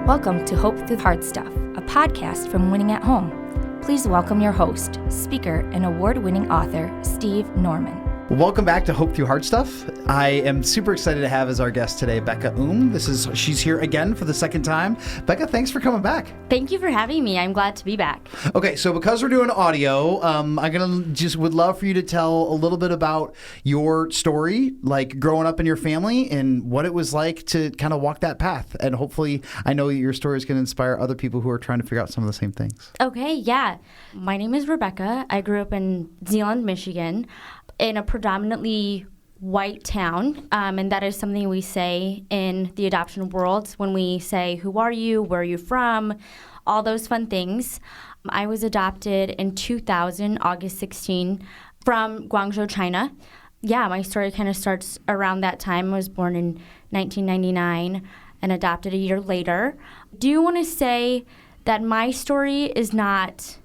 Welcome to Hope Through Hard Stuff, a podcast from Winning at Home. Please welcome your host, speaker, and award-winning author, Steve Norman. Welcome back to Hope Through Hard Stuff. I am super excited to have as our guest today, Bekah Oum. She's here again for the second time. Bekah, thanks for coming back. Thank you for having me. I'm glad to be back. Okay, so because we're doing audio, would love for you to tell a little bit about your story, like growing up in your family and what it was like to kind of walk that path. And hopefully, I know your story is going to inspire other people who are trying to figure out some of the same things. Okay, yeah. My name is Rebecca. I grew up in Zeeland, Michigan, in a predominantly white town, and that is something we say in the adoption world when we say, who are you, where are you from, all those fun things. I was adopted in 2000, August 16, from Guangzhou, China. Yeah, my story kind of starts around that time. I was born in 1999 and adopted a year later. Do you want to say that my story is not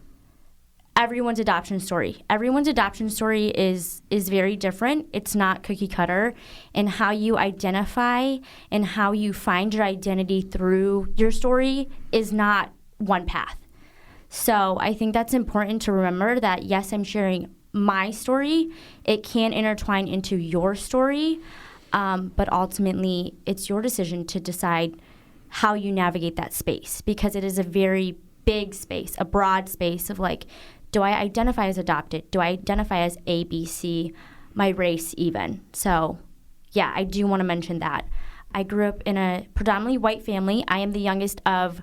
everyone's adoption story? Everyone's adoption story is very different. It's not cookie cutter. And how you identify and how you find your identity through your story is not one path. So I think that's important to remember that, yes, I'm sharing my story. It can intertwine into your story, but ultimately it's your decision to decide how you navigate that space, because it is a very big space, a broad space of like, do I identify as adopted? Do I identify as A, B, C, my race even? So, yeah, I do want to mention that. I grew up in a predominantly white family. I am the youngest of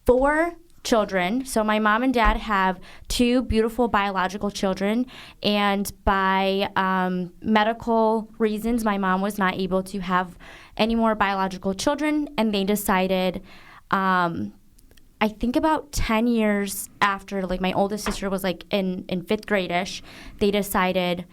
4 children. So my mom and dad have 2 beautiful biological children. And by medical reasons, my mom was not able to have any more biological children. And they decided, I think about 10 years after, like my oldest sister was like in 5th grade-ish, they decided,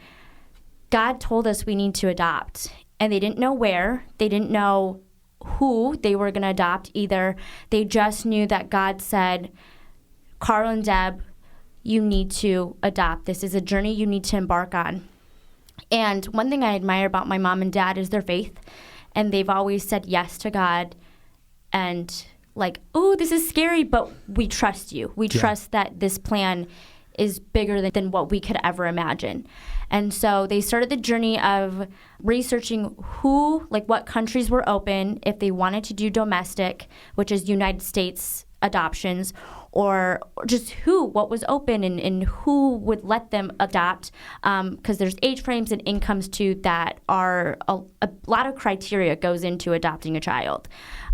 God told us we need to adopt. And they didn't know where. They didn't know who they were going to adopt either. They just knew that God said, Carl and Deb, you need to adopt. This is a journey you need to embark on. And one thing I admire about my mom and dad is their faith. And they've always said yes to God. And like, oh, this is scary, but we trust you. We trust that this plan is bigger than what we could ever imagine. And so they started the journey of researching what countries were open if they wanted to do domestic, which is United States adoptions, or just what was open and who would let them adopt, because there's age frames and incomes too that are a lot of criteria goes into adopting a child.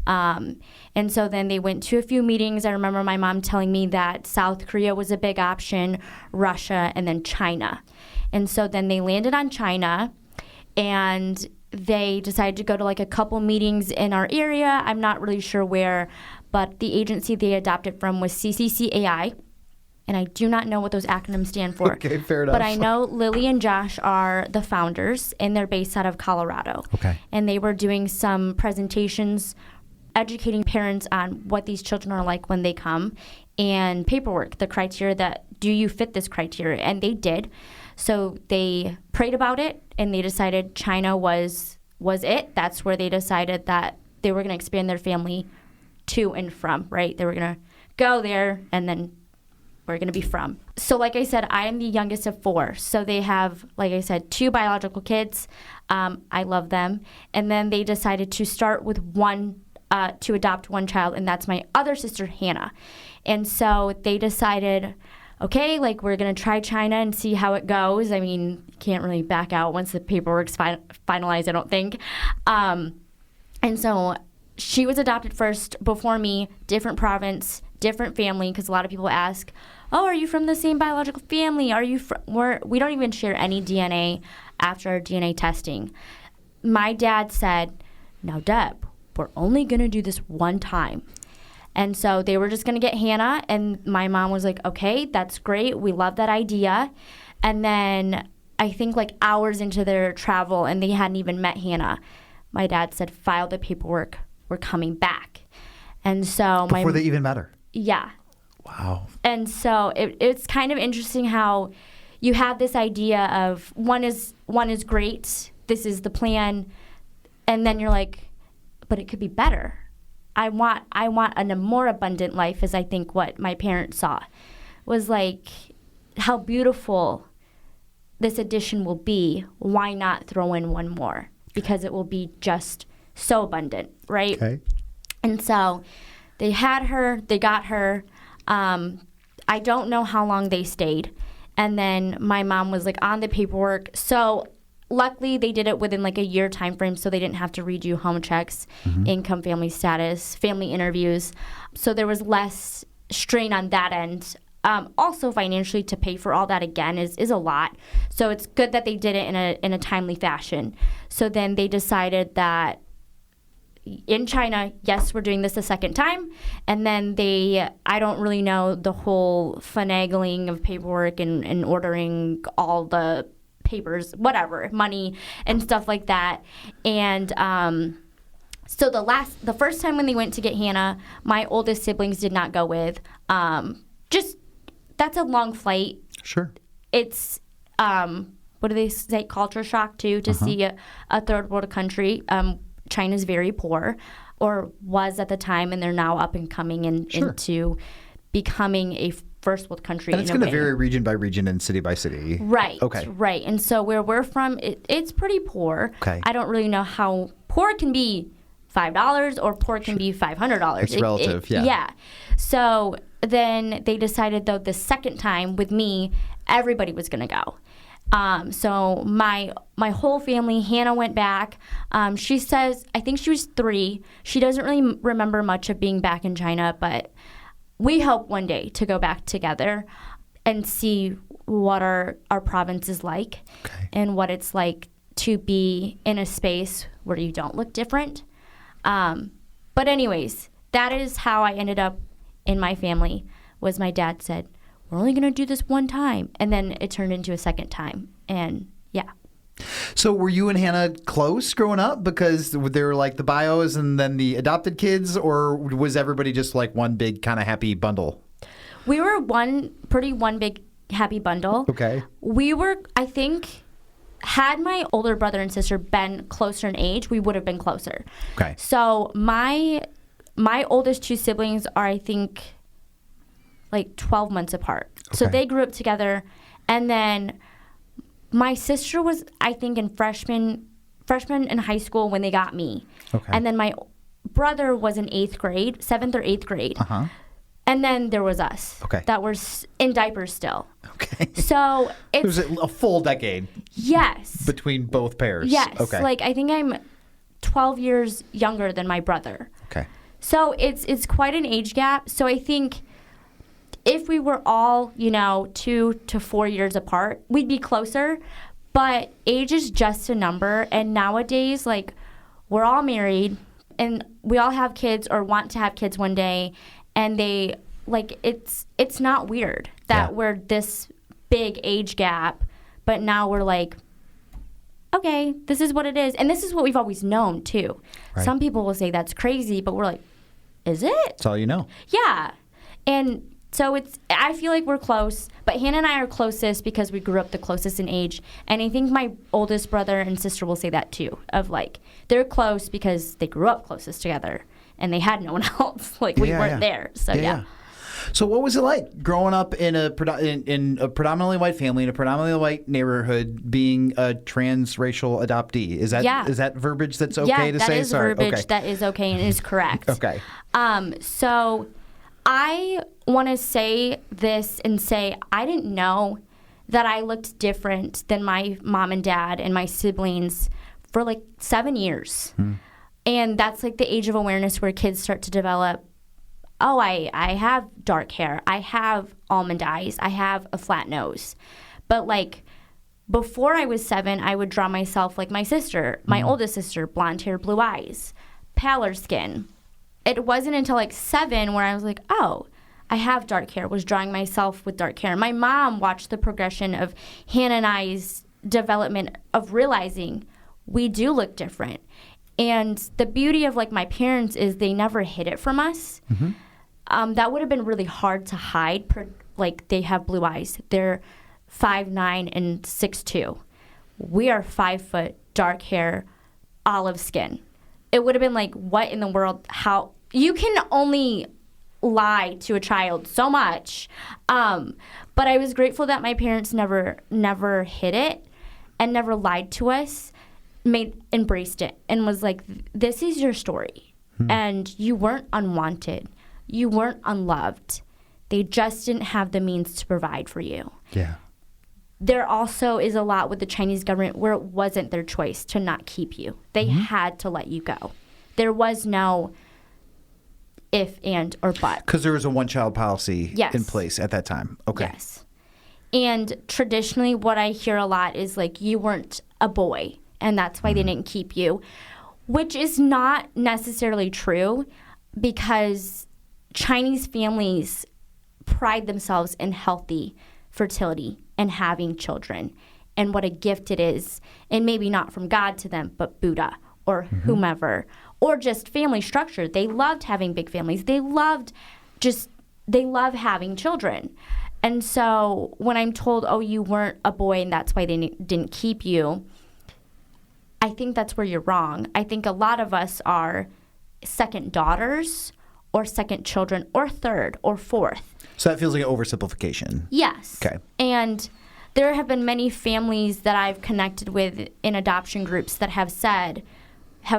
And so then they went to a few meetings. I remember my mom telling me that South Korea was a big option, Russia, and then China. And so then they landed on China, and they decided to go to like a couple meetings in our area. I'm not really sure where, but the agency they adopted from was CCCAI. And I do not know what those acronyms stand for. Okay, fair enough. But I know Lily and Josh are the founders, and they're based out of Colorado. Okay. And they were doing some presentations educating parents on what these children are like when they come, and paperwork, the criteria that, do you fit this criteria? And they did. So they prayed about it, and they decided China was it. That's where they decided that they were going to expand their family to and from, right? They were going to go there, and then we're going to be from. So like I said, I am the youngest of 4. So they have, like I said, 2 biological kids. I love them. And then they decided to start with to adopt one child, and that's my other sister, Hannah. And so they decided, okay, like we're going to try China and see how it goes. I mean, you can't really back out once the paperwork's finalized, I don't think. And so she was adopted first before me, different province, different family, because a lot of people ask, oh, are you from the same biological family? Are you we don't even share any DNA after our DNA testing. My dad said, now, Deb, we're only going to do this one time. And so they were just going to get Hannah, and my mom was like, okay, that's great. We love that idea. And then I think like hours into their travel, and they hadn't even met Hannah, my dad said, file the paperwork. We're coming back. And so before they even met her? Yeah. Wow. And so it's kind of interesting how you have this idea of one is great. This is the plan. And then you're like, but it could be better. I want a more abundant life, is I think what my parents saw was like how beautiful this addition will be. Why not throw in one more? Because it will be just so abundant, right? Okay. And so they had her, they got her. I don't know how long they stayed. And then my mom was like on the paperwork. So luckily they did it within like a year time frame, so they didn't have to redo home checks, income, family status, family interviews. So there was less strain on that end. Also financially, to pay for all that again is a lot. So it's good that they did it in a timely fashion. So then they decided that in China, yes, we're doing this a second time. And then I don't really know the whole finagling of paperwork and ordering all the papers, whatever, money and stuff like that. And so the first time when they went to get Hannah, my oldest siblings did not go with. That's a long flight. Sure. It's, what do they say, culture shock too, to see a third world country. China's very poor, or was at the time, and they're now up and coming into becoming a first world country. And it's going to vary region by region and city by city. Right. Okay. Right. And so where we're from, it's pretty poor. Okay. I don't really know how poor it can be $5 or poor it can be $500. It's relative, yeah. Yeah. So then they decided, though, the second time with me, everybody was going to go. So my whole family, Hannah went back. She says, I think she was 3. She doesn't really remember much of being back in China, but we hope one day to go back together and see what our province is like, and what it's like to be in a space where you don't look different. But anyways, that is how I ended up in my family. Was my dad said, we're only going to do this one time. And then it turned into a second time. And yeah. So were you and Hannah close growing up, because they were like the bios and then the adopted kids, or was everybody just like one big kind of happy bundle? We were one big happy bundle. Okay. We were, I think, had my older brother and sister been closer in age, we would have been closer. Okay. So my oldest 2 siblings are, I think, like 12 months apart. Okay. So they grew up together. And then my sister was, I think, in freshman in high school when they got me. Okay. And then my brother was in 8th grade, 7th or 8th grade. Uh-huh. And then there was us. Okay. That were in diapers still. Okay. So it was a full decade. Yes. Between both pairs. Yes. Okay. Like, I think I'm 12 years younger than my brother. Okay. So it's quite an age gap. So I think if we were all, 2 to 4 years apart, we'd be closer. But age is just a number. And nowadays, like, we're all married and we all have kids or want to have kids one day. And they, like, it's not weird that we're this big age gap. But now we're like, okay, this is what it is. And this is what we've always known, too. Right. Some people will say that's crazy, but we're like, is it? That's all you know. Yeah. And so I feel like we're close, but Hannah and I are closest because we grew up the closest in age. And I think my oldest brother and sister will say that too, of like, they're close because they grew up closest together and they had no one else. Like, we weren't there. So, yeah. So what was it like growing up in a predominantly white family, in a predominantly white neighborhood, being a transracial adoptee? Is that verbiage that's okay to say? Yeah, that is verbiage that is okay and is correct. Okay. So I want to say this and say I didn't know that I looked different than my mom and dad and my siblings for like 7 years. And that's like the age of awareness where kids start to develop, oh, I have dark hair, I have almond eyes, I have a flat nose. But like before I was 7, I would draw myself like my sister, my oldest sister, blonde hair, blue eyes, paler skin. It wasn't until like 7 where I was like, oh, I have dark hair, was drawing myself with dark hair. My mom watched the progression of Hannah and I's development of realizing we do look different. And the beauty of like my parents is they never hid it from us. That would have been really hard to hide. Like, they have blue eyes. They're 5'9" and 6'2". We are 5 foot, dark hair, olive skin. It would have been like, what in the world? How you can only lie to a child so much. But I was grateful that my parents never hid it and never lied to us, embraced it and was like, this is your story. And you weren't unwanted. You weren't unloved. They just didn't have the means to provide for you. Yeah. There also is a lot with the Chinese government where it wasn't their choice to not keep you. They had to let you go. There was no if, and, or but. Because there was a one-child policy Yes. in place at that time. Okay. Yes. And traditionally, what I hear a lot is like, you weren't a boy, and that's why they didn't keep you, which is not necessarily true, because Chinese families pride themselves in healthy fertility and having children, and what a gift it is, and maybe not from God to them, but Buddha or whomever, or just family structure. They loved having big families. They love having children. And so when I'm told, oh, you weren't a boy and that's why they didn't keep you, I think that's where you're wrong. I think a lot of us are second daughters or second children or third or fourth. So that feels like an oversimplification. Yes. Okay. And there have been many families that I've connected with in adoption groups that have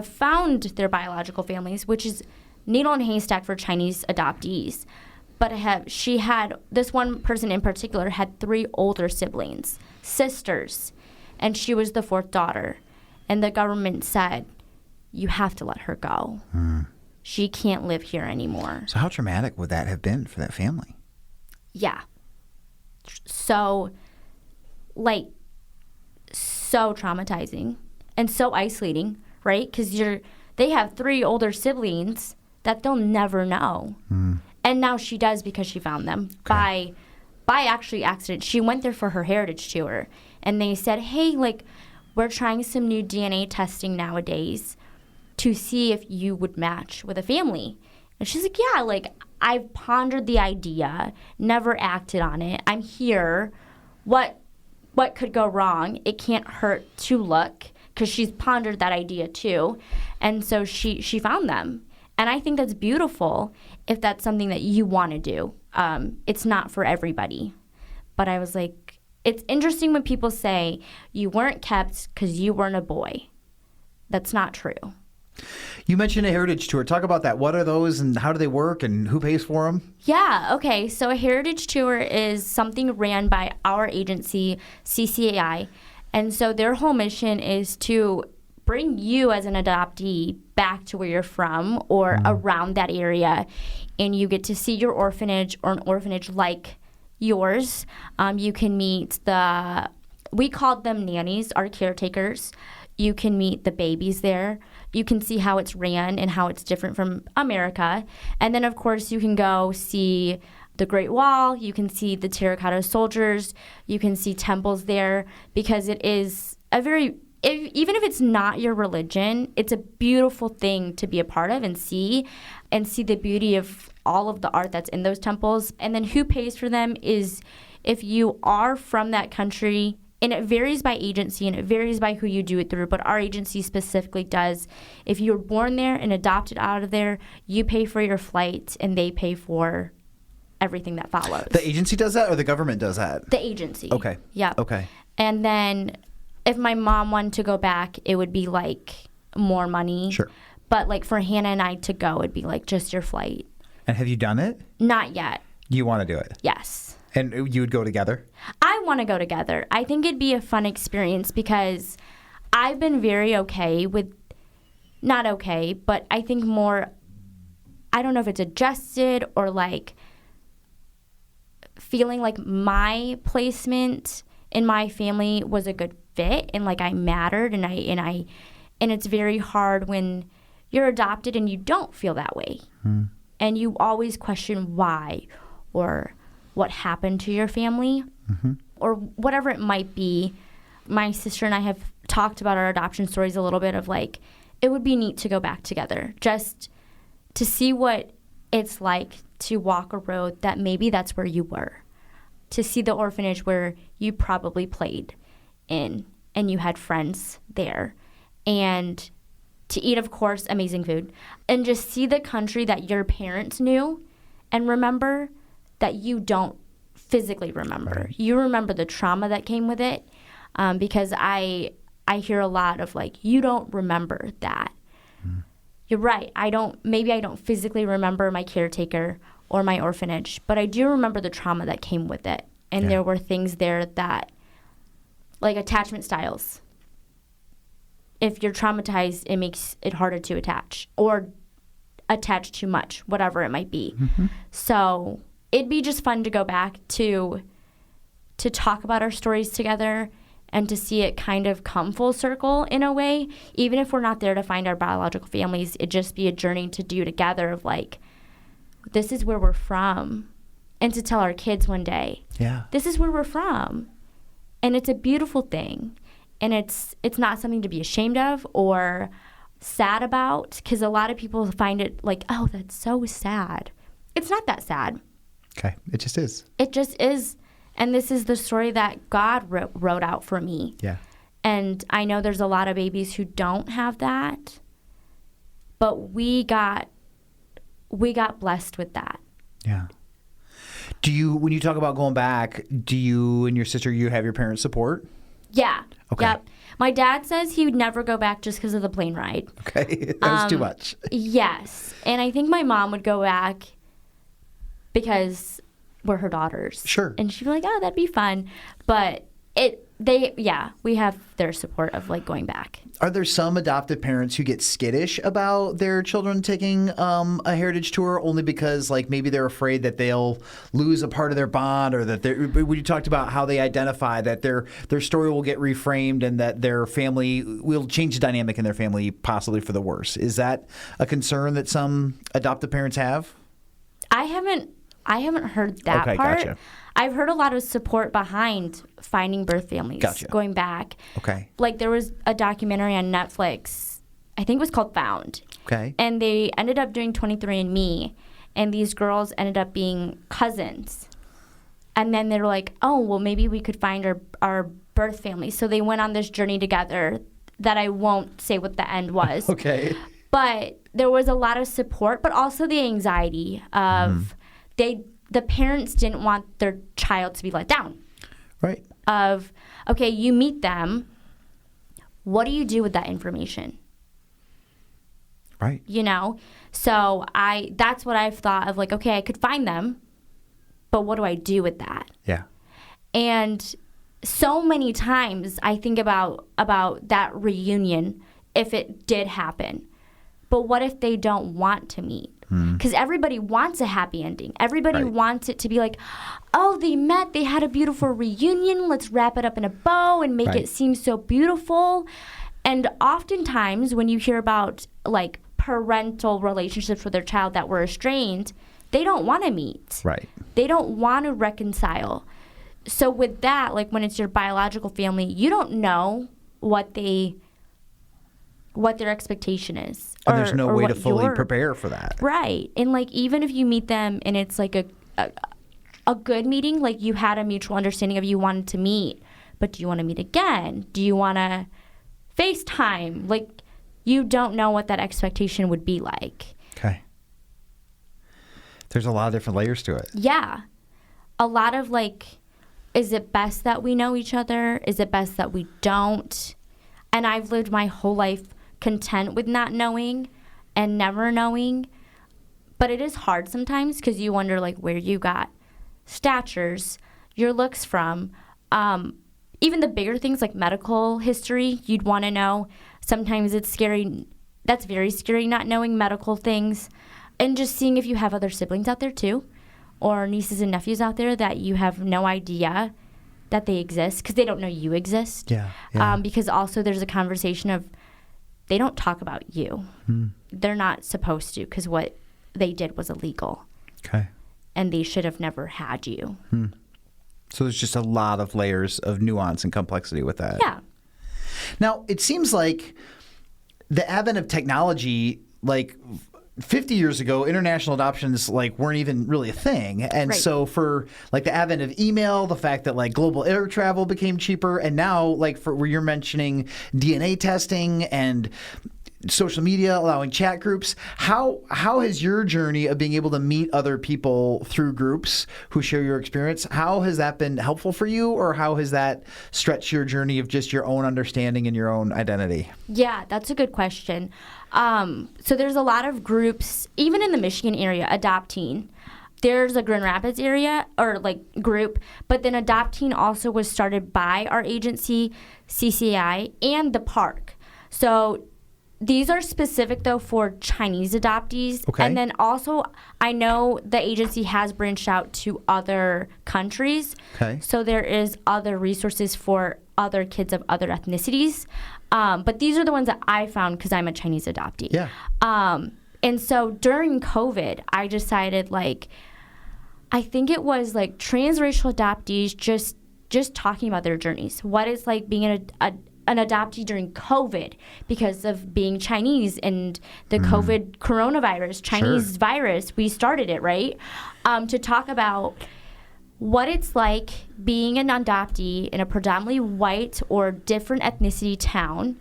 found their biological families, which is needle in a haystack for Chinese adoptees. But this one person in particular had 3 older siblings, sisters, and she was the 4th daughter. And the government said, you have to let her go. She can't live here anymore. So how traumatic would that have been for that family? Yeah. So traumatizing and so isolating, right? Because they have 3 older siblings that they'll never know. And now she does, because she found them by actually accident. She went there for her heritage tour, and they said, hey, we're trying some new DNA testing nowadays to see if you would match with a family. And she's like, yeah, I've pondered the idea, never acted on it. I'm here. What could go wrong? It can't hurt to look, because she's pondered that idea too. And so she found them. And I think that's beautiful if that's something that you want to do. It's not for everybody. But I was like, it's interesting when people say you weren't kept because you weren't a boy. That's not true. You mentioned a heritage tour. Talk about that. What are those, and how do they work, and who pays for them? Yeah, okay. So a heritage tour is something ran by our agency, CCAI. And so their whole mission is to bring you as an adoptee back to where you're from or around that area, and you get to see your orphanage or an orphanage like yours. You can meet we called them nannies, our caretakers. You can meet the babies there. You can see how it's ran and how it's different from America. And then, of course, you can go see the Great Wall. You can see the terracotta soldiers. You can see temples there, because it is even if it's not your religion, it's a beautiful thing to be a part of and see the beauty of all of the art that's in those temples. And then who pays for them is if you are from that country, and it varies by agency and it varies by who you do it through, but our agency specifically does. If you're born there and adopted out of there, you pay for your flight and they pay for everything that follows. The agency does that, or the government does that? The agency. Okay. Yeah. Okay. And then if my mom wanted to go back, it would be more money. Sure. But for Hannah and I to go, it'd be just your flight. And have you done it? Not yet. You want to do it? Yes. And you would go together? I want to go together. I think it'd be a fun experience, because I've been very okay with, not okay, but I think more, I don't know if it's adjusted or feeling like my placement in my family was a good fit and I mattered, and it's very hard when you're adopted and you don't feel that way. And you always question why, or what happened to your family, or whatever it might be. My sister and I have talked about our adoption stories a little bit of it would be neat to go back together, just to see what it's like to walk a road that maybe that's where you were, to see the orphanage where you probably played in and you had friends there, and to eat, of course, amazing food, and just see the country that your parents knew and remember that you don't physically remember. Right. You remember the trauma that came with it, because I hear a lot of like, you don't remember that. You're right. Maybe I don't physically remember my caretaker or my orphanage, but I do remember the trauma that came with it. And there were things there that, like attachment styles. If you're traumatized, it makes it harder to attach or attach too much, whatever it might be. Mm-hmm. So it'd be just fun to go back to talk about our stories together and to see it kind of come full circle in a way. Even if we're not there to find our biological families, it'd just be a journey to do together of like, this is where we're from. And to tell our kids one day, this is where we're from. And it's a beautiful thing. And it's not something to be ashamed of or sad about, because a lot of people find it like, oh, that's so sad. It's not that sad. Okay. It just is. It just is. And this is the story that God wrote out for me. Yeah. And I know there's a lot of babies who don't have that, but we got blessed with that. Yeah. When you talk about going back, do you and your sister, you have your parents' support? Yeah. Okay. Yep. My dad says he would never go back just because of the plane ride. Okay. That was too much. Yes. And I think my mom would go back because we're her daughters. Sure. And she'd be like, oh, that'd be fun. But we have their support of like going back. Are there some adoptive parents who get skittish about their children taking a heritage tour only because like maybe they're afraid that they'll lose a part of their bond, or that when you talked about how they identify that their story will get reframed and that their family will change the dynamic in their family possibly for the worse. Is that a concern that some adoptive parents have? I haven't heard that part. Gotcha. I've heard a lot of support behind finding birth families going back. Okay. Like there was a documentary on Netflix, I think it was called Found. Okay. And they ended up doing 23andMe, and these girls ended up being cousins. And then they were like, oh, well, maybe we could find our birth family. So they went on this journey together that I won't say what the end was. Okay. But there was a lot of support, but also the anxiety of the parents didn't want their child to be let down. Right. Of, okay, you meet them. What do you do with that information? Right. You know? So that's what I've thought of, like, okay, I could find them, but what do I do with that? Yeah. And so many times I think about that reunion if it did happen. But what if they don't want to meet? Because everybody wants a happy ending. Everybody wants it to be like, oh, they met, they had a beautiful reunion, let's wrap it up in a bow and make it seem so beautiful. And oftentimes when you hear about like parental relationships with their child that were estranged, they don't want to meet. Right. They don't want to reconcile. So with that, like when it's your biological family, you don't know what their expectation is. And there's no way to fully prepare for that. Right. And like even if you meet them and it's like a good meeting, like you had a mutual understanding of you wanted to meet, but do you want to meet again? Do you want to FaceTime? Like you don't know what that expectation would be like. Okay. There's a lot of different layers to it. Yeah. A lot of like, is it best that we know each other? Is it best that we don't? And I've lived my whole life content with not knowing and never knowing. But it is hard sometimes because you wonder like where you got statures, your looks from. Even the bigger things like medical history, you'd want to know. Sometimes it's scary. That's very scary, not knowing medical things. And just seeing if you have other siblings out there too, or nieces and nephews out there that you have no idea that they exist because they don't know you exist. Yeah. Because also there's a conversation of they don't talk about you. They're not supposed to because what they did was illegal. Okay. And they should have never had you. So there's just a lot of layers of nuance and complexity with that. Yeah. Now, it seems like the advent of technology, like 50 years ago, international adoptions like weren't even really a thing. And so for like the advent of email, the fact that like global air travel became cheaper, and now like for where you're mentioning DNA testing and social media, allowing chat groups. How has your journey of being able to meet other people through groups who share your experience, how has that been helpful for you, or how has that stretched your journey of just your own understanding and your own identity? Yeah, that's a good question. So there's a lot of groups, even in the Michigan area, Adoptee. There's a Grand Rapids area or group, but then Adoptee also was started by our agency, CCI, and the park. So these are specific, though, for Chinese adoptees. Okay. And then also, I know the agency has branched out to other countries. Okay. So there is other resources for other kids of other ethnicities. But these are the ones that I found because I'm a Chinese adoptee. Yeah. And so during COVID, I decided, I think it was transracial adoptees just talking about their journeys. What it's like being an adoptee during COVID because of being Chinese and the COVID coronavirus, Chinese virus. We started it, right? To talk about what it's like being an adoptee in a predominantly white or different ethnicity town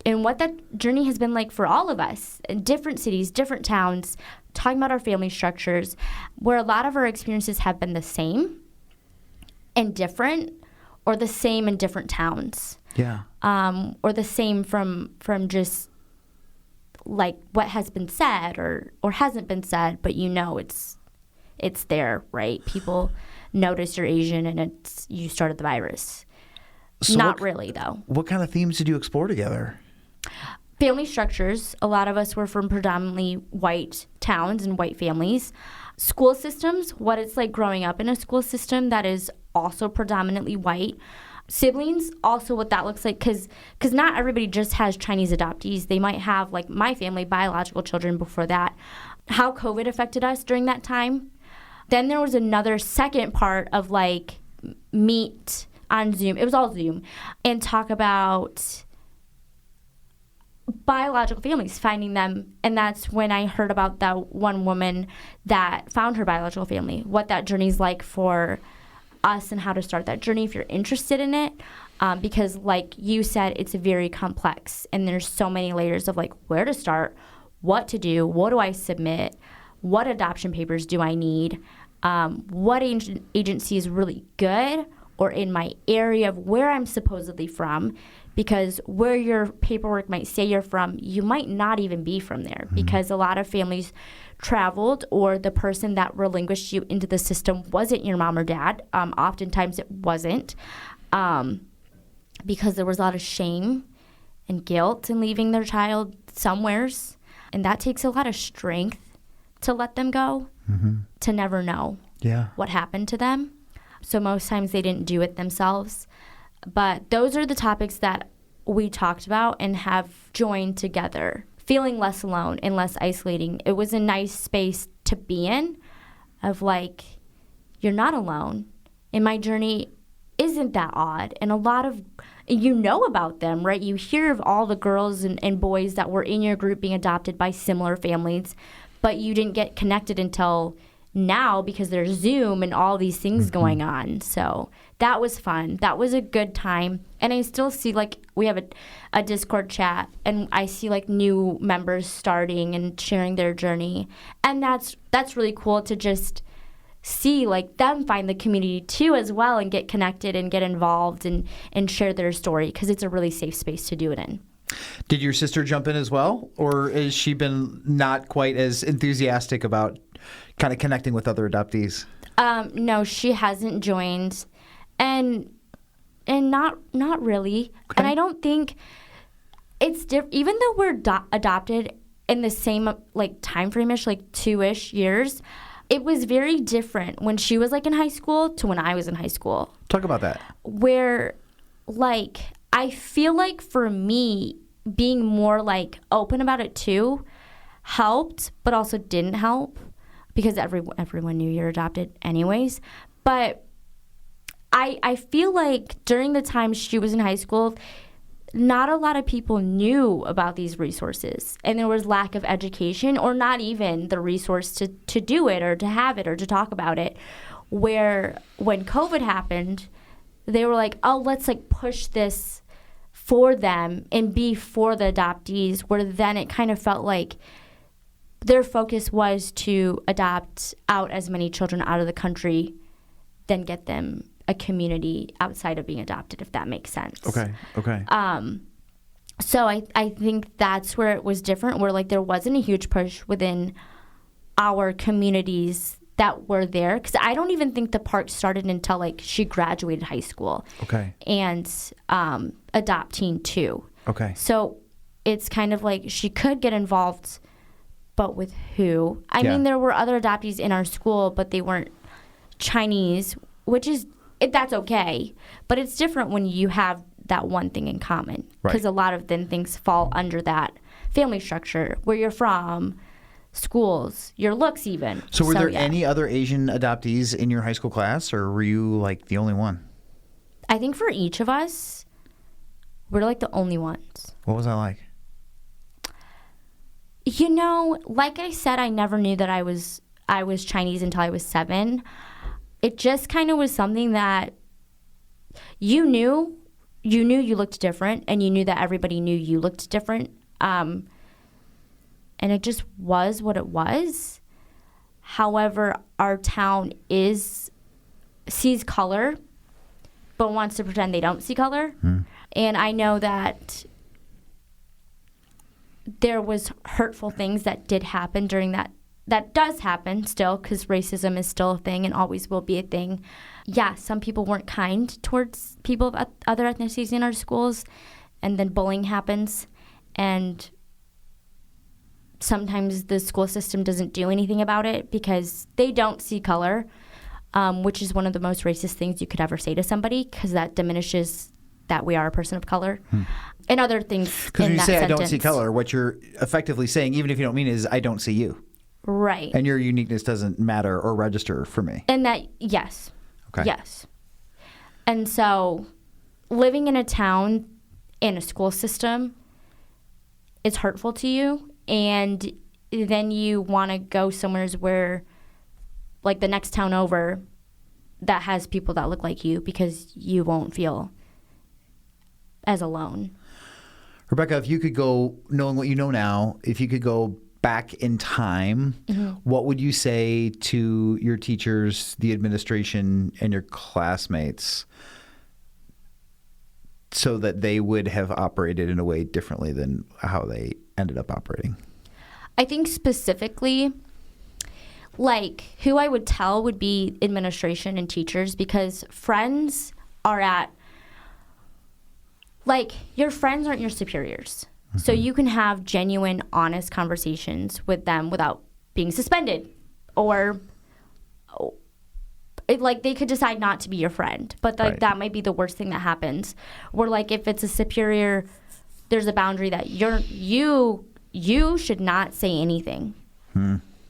and what that journey has been like for all of us in different cities, different towns, talking about our family structures, where a lot of our experiences have been the same and different, or the same in different towns. Yeah. Or the same from just what has been said or hasn't been said, but it's there, right? People notice you're Asian and you started the virus. So Not really, though. What kind of themes did you explore together? Family structures. A lot of us were from predominantly white towns and white families. School systems, what it's like growing up in a school system that is also predominantly white. Siblings, also what that looks like, because not everybody just has Chinese adoptees. They might have, my family, biological children before that. How COVID affected us during that time. Then there was another second part of, meet on Zoom. It was all Zoom. And talk about biological families, finding them. And that's when I heard about that one woman that found her biological family, what that journey's like for us and how to start that journey if you're interested in it. Because like you said, it's very complex and there's so many layers of where to start, what to do, what do I submit, what adoption papers do I need, what agency is really good or in my area of where I'm supposedly from, because where your paperwork might say you're from, you might not even be from there, because a lot of families traveled or the person that relinquished you into the system wasn't your mom or dad. Oftentimes it wasn't, because there was a lot of shame and guilt in leaving their child somewheres, and that takes a lot of strength to let them go, to never know what happened to them. So most times they didn't do it themselves. But those are the topics that we talked about and have joined together, feeling less alone and less isolating. It was a nice space to be in of you're not alone. And my journey isn't that odd. And a lot of, about them, right? You hear of all the girls and boys that were in your group being adopted by similar families, but you didn't get connected until now because there's Zoom and all these things going on. So that was fun. That was a good time. And I still see we have a Discord chat and I see new members starting and sharing their journey. And that's really cool to just see them find the community too as well and get connected and get involved and share their story, because it's a really safe space to do it in. Did your sister jump in as well, or has she been not quite as enthusiastic about kind of connecting with other adoptees? No, she hasn't joined, and not really. Okay. And I don't think it's even though we're adopted in the same time frame-ish, 2-ish years. It was very different when she was in high school to when I was in high school. Talk about that. Where I feel for me being more open about it too helped, but also didn't help, because everyone knew you're adopted anyways. But I feel during the time she was in high school, not a lot of people knew about these resources, and there was lack of education or not even the resource to do it or to have it or to talk about it. Where when COVID happened, they were oh, let's push this for them and be for the adoptees, where then it kind of felt like their focus was to adopt out as many children out of the country, then get them a community outside of being adopted, if that makes sense. Okay. So I think that's where it was different, where like there wasn't a huge push within our communities that were there, because I don't even think the park started until like she graduated high school. Okay. And Adoptee too. Okay. So it's kind of like she could get involved, but with who? I mean, there were other adoptees in our school, but they weren't Chinese, which is, that's okay. But it's different when you have that one thing in common, because a lot of then things fall under that family structure, where you're from, schools, your looks even. So were there any other Asian adoptees in your high school class, or were you like the only one? I think for each of us, we're like the only ones. What was that like? You know, like I said, I never knew that I was Chinese until I was 7. It just kind of was something that you knew you looked different, and you knew that everybody knew you looked different. And it just was what it was. However, our town sees color, but wants to pretend they don't see color. And I know that there was hurtful things that did happen during that. That does happen still, because racism is still a thing and always will be a thing. Yeah, some people weren't kind towards people of other ethnicities in our schools, and then bullying happens. And sometimes the school system doesn't do anything about it because they don't see color, which is one of the most racist things you could ever say to somebody, because that diminishes that we are a person of color. And other things. Because when you say sentence, I don't see color, what you're effectively saying, even if you don't mean it, is I don't see you. Right. And your uniqueness doesn't matter or register for me. And that, yes. Okay. Yes. And so living in a town, in a school system, is hurtful to you. And then you want to go somewhere where, like the next town over, that has people that look like you, because you won't feel as alone. Rebekah, if you could go, knowing what you know now, if you could go back in time, what would you say to your teachers, the administration, and your classmates so that they would have operated in a way differently than how they ended up operating? I think specifically, like, who I would tell would be administration and teachers, because friends are your friends aren't your superiors. So you can have genuine, honest conversations with them without being suspended, or they could decide not to be your friend. But that might be the worst thing that happens. Where like if it's a superior, there's a boundary that you should not say anything.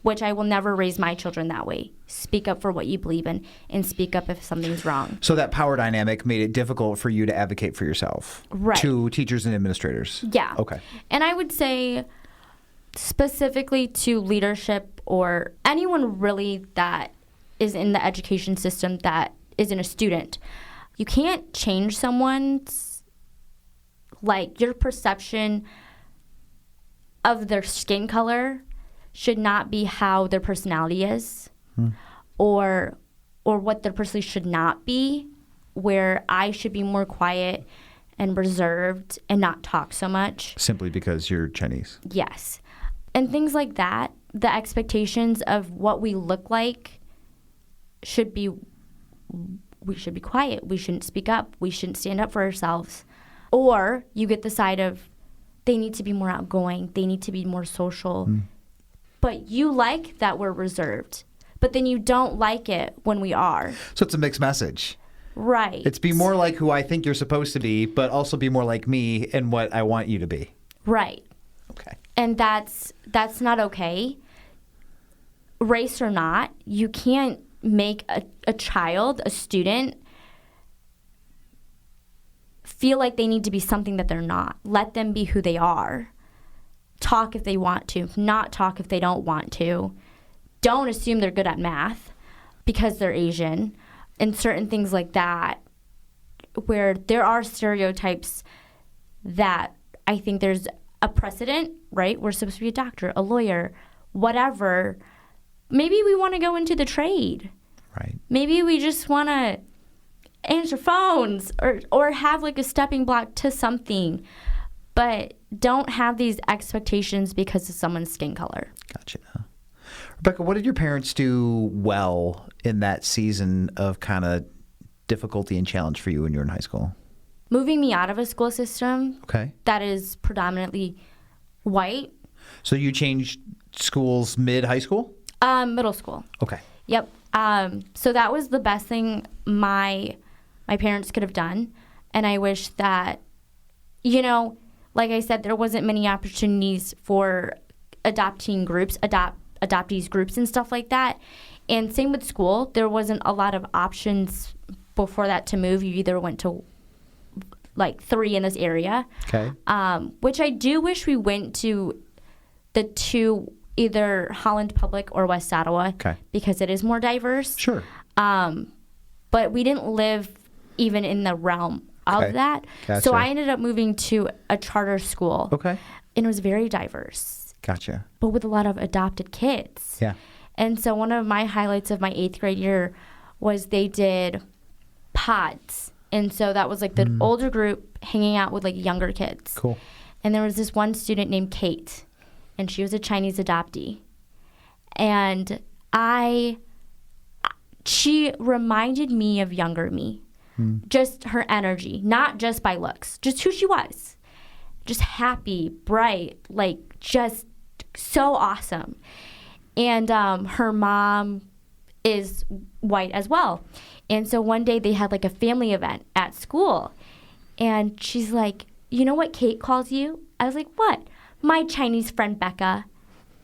Which I will never raise my children that way. Speak up for what you believe in, and speak up if something's wrong. So that power dynamic made it difficult for you to advocate for yourself. Right. To teachers and administrators. Yeah. Okay. And I would say specifically to leadership or anyone really that is in the education system that isn't a student, you can't change someone's, your perception of their skin color should not be how their personality is, or what their personality should not be, where I should be more quiet and reserved and not talk so much. Simply because you're Chinese. Yes. And things like that, the expectations of what we look like should be, we should be quiet. We shouldn't speak up. We shouldn't stand up for ourselves. Or you get the side of they need to be more outgoing. They need to be more social. But you like that we're reserved. But then you don't like it when we are. So it's a mixed message. Right. It's be more like who I think you're supposed to be, but also be more like me and what I want you to be. Right. Okay. And that's not okay. Race or not, you can't make a child, a student, feel like they need to be something that they're not. Let them be who they are. Talk if they want to, not talk if they don't want to. Don't assume they're good at math because they're Asian, and certain things like that, where there are stereotypes that I think there's a precedent, right? We're supposed to be a doctor, a lawyer, whatever. Maybe we want to go into the trade. Right. Maybe we just want to answer phones or have like a stepping block to something. But don't have these expectations because of someone's skin color. Gotcha. Rebecca, what did your parents do well in that season of kind of difficulty and challenge for you when you were in high school? Moving me out of a school system that is predominantly white. So you changed schools mid-high school? Middle school. Okay. Yep. So that was the best thing my parents could have done. And I wish that, like I said, there wasn't many opportunities for adoptees groups and stuff like that. And same with school. There wasn't a lot of options before that to move. You either went to like 3 in this area. Okay. Which I do wish we went to the 2, either Holland Public or West Ottawa. Okay. Because it is more diverse. Sure. But we didn't live even in the realm of that. Gotcha. So I ended up moving to a charter school. Okay. And it was very diverse. Gotcha. But with a lot of adopted kids. Yeah. And so one of my highlights of my 8th grade year was they did pods. And so that was like the older group hanging out with like younger kids. Cool. And there was this one student named Kate, and she was a Chinese adoptee. And she reminded me of younger me. Just her energy, not just by looks, just who she was. Just happy, bright, like just so awesome. And her mom is white as well. And so one day they had like a family event at school. And she's like, you know what Kate calls you? I was like, what? My Chinese friend Bekah.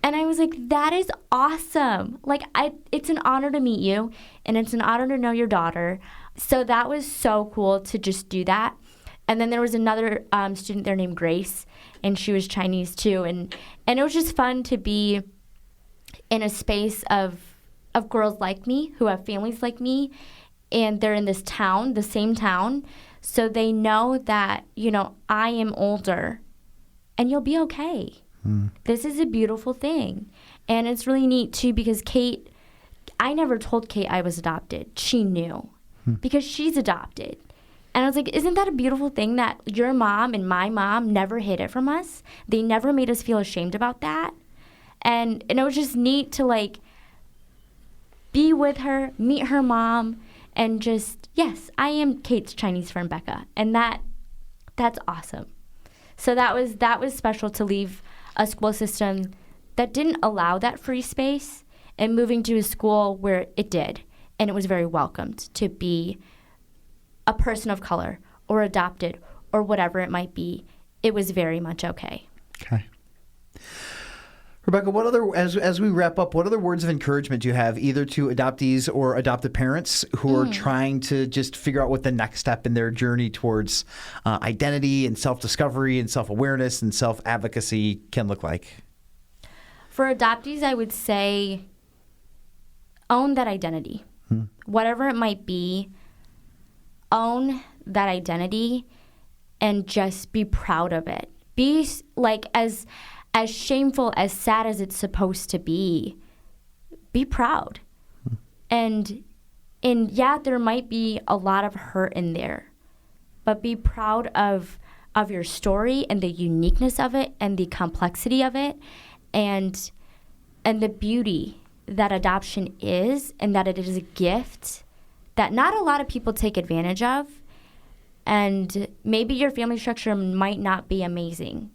And I was like, that is awesome. Like, it's an honor to meet you, and it's an honor to know your daughter. So that was so cool to just do that. And then there was another student there named Grace, and she was Chinese too. And it was just fun to be in a space of girls like me who have families like me, and they're in this town, the same town. So they know that, I am older, and you'll be okay. This is a beautiful thing. And it's really neat, too, because Kate, I never told Kate I was adopted. She knew because she's adopted. And I was like, isn't that a beautiful thing that your mom and my mom never hid it from us? They never made us feel ashamed about that. And it was just neat to, like, be with her, meet her mom, and just, yes, I am Kate's Chinese friend, Bekah. And that's awesome. So that was special to leave a school system that didn't allow that free space and moving to a school where it did. And it was very welcomed to be a person of color or adopted or whatever it might be. It was very much okay. Okay. Rebecca, what other, as we wrap up, what other words of encouragement do you have either to adoptees or adopted parents who are trying to just figure out what the next step in their journey towards identity and self-discovery and self-awareness and self-advocacy can look like? For adoptees, I would say own that identity. Whatever it might be, own that identity and just be proud of it. Be like as shameful, as sad as it's supposed to be proud. And yeah, there might be a lot of hurt in there, but be proud of your story and the uniqueness of it and the complexity of it and the beauty that adoption is, and that it is a gift that not a lot of people take advantage of. And maybe your family structure might not be amazing,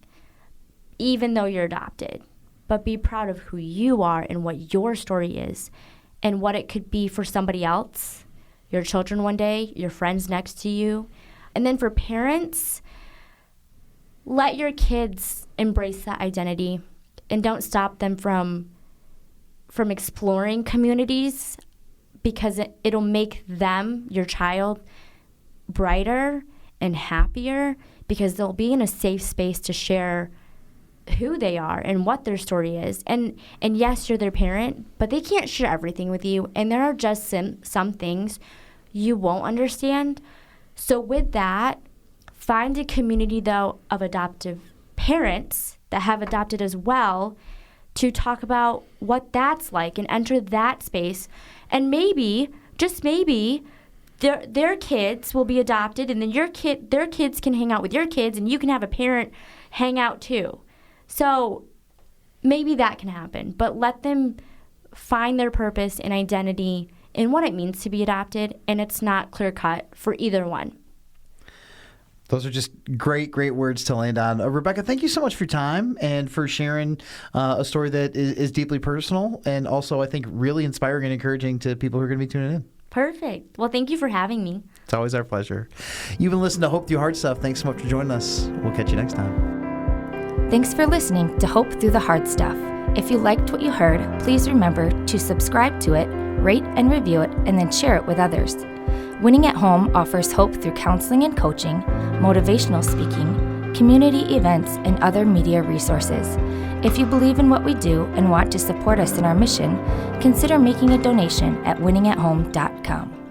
even though you're adopted, but be proud of who you are and what your story is and what it could be for somebody else, your children one day, your friends next to you. And then for parents, let your kids embrace that identity and don't stop them from exploring communities, because it'll make them, your child, brighter and happier, because they'll be in a safe space to share who they are and what their story is. And yes, you're their parent, but they can't share everything with you. And there are just some things you won't understand. So with that, Find a community, though, of adoptive parents that have adopted as well to talk about what that's like and enter that space. And maybe, just maybe, their kids will be adopted, and then their kids can hang out with your kids, and you can have a parent hang out too. So maybe that can happen, but let them find their purpose and identity in what it means to be adopted, and it's not clear-cut for either one. Those are just great words to land on. Rebekah, thank you so much for your time and for sharing a story that is deeply personal and also, I think, really inspiring and encouraging to people who are going to be tuning in. Perfect. Well, thank you for having me. It's always our pleasure. You've been listening to Hope Through Hard Stuff. Thanks so much for joining us. We'll catch you next time. Thanks for listening to Hope Through the Hard Stuff. If you liked what you heard, please remember to subscribe to it, rate and review it, and then share it with others. Winning at Home offers hope through counseling and coaching, motivational speaking, community events, and other media resources. If you believe in what we do and want to support us in our mission, consider making a donation at winningathome.com.